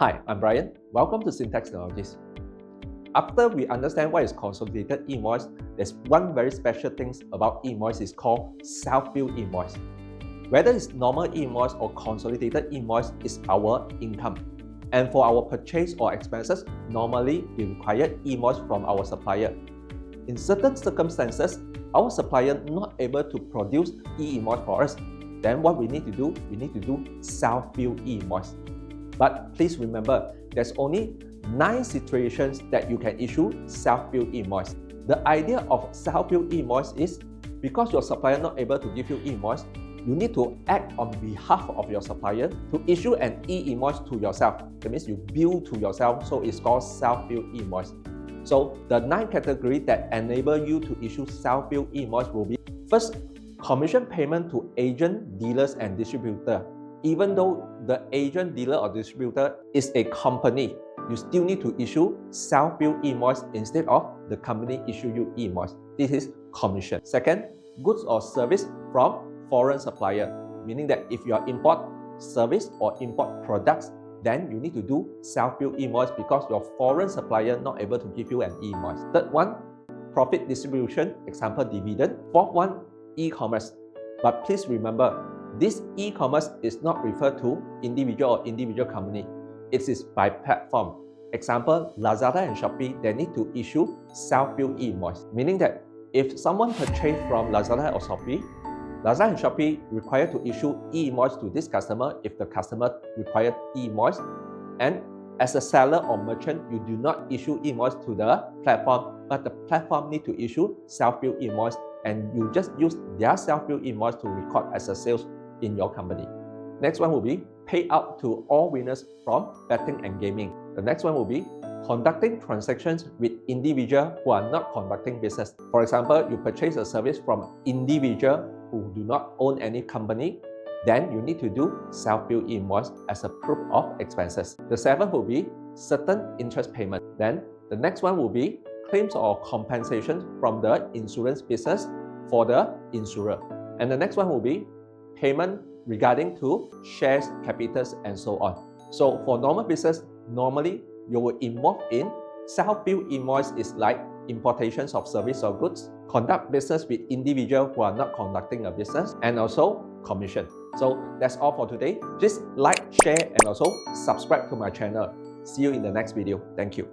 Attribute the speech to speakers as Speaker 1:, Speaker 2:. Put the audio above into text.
Speaker 1: Hi, I'm Brian. Welcome to 𝐶𝐞𝐥𝐟 Technologies. After we understand what is consolidated invoice, there's one very special thing about invoice is called self-bill invoice. Whether it's normal invoice or consolidated invoice is our income. And for our purchase or expenses, normally we require invoice from our supplier. In certain circumstances, our supplier not able to produce e-invoice for us. Then what we need to do? We need to do self-bill e-invoice. But please remember, there's only 9 situations that you can issue self-bill invoice. The idea of self-bill invoice is because your supplier not able to give you invoice, you need to act on behalf of your supplier to issue an e-invoice to yourself. That means you bill to yourself, so it's called self-bill invoice. So the 9 categories that enable you to issue self-bill invoice will be: first, commission payment to agent, dealers, and distributor. Even though the agent, dealer, or distributor is a company, you still need to issue self-bill invoice instead of the company issue you invoice. This is commission. Second, goods or service from foreign supplier, meaning that if you are import service or import products, then you need to do self-bill invoice because your foreign supplier not able to give you an invoice. Third one, profit distribution, example dividend. Fourth one, e-commerce. But please remember, this e-commerce is not referred to individual or individual company. It is by platform. Example, Lazada and Shopee, they need to issue self-bill invoice, meaning that if someone purchase from Lazada or Shopee, Lazada and Shopee require to issue e-invoice to this customer if the customer required e-invoice. And as a seller or merchant, you do not issue invoice to the platform, but the platform need to issue self-bill invoice, and you just use their self-bill invoice to record as a sales in your company. Next one will be payout to all winners from betting and gaming. The next one will be conducting transactions with individuals who are not conducting business. For example, you purchase a service from individual who do not own any company, then you need to do self-bill invoice as a proof of expenses. The seventh will be certain interest payment. Then the next one will be claims or compensation from the insurance business for the insurer. And the next one will be payment regarding to shares, capitals, and so on. So for normal business, normally you will involve in self-bill invoice is like importations of service or goods, conduct business with individuals who are not conducting a business, and also commission. So that's all for today. Please like, share, and also subscribe to my channel. See you in the next video. Thank you.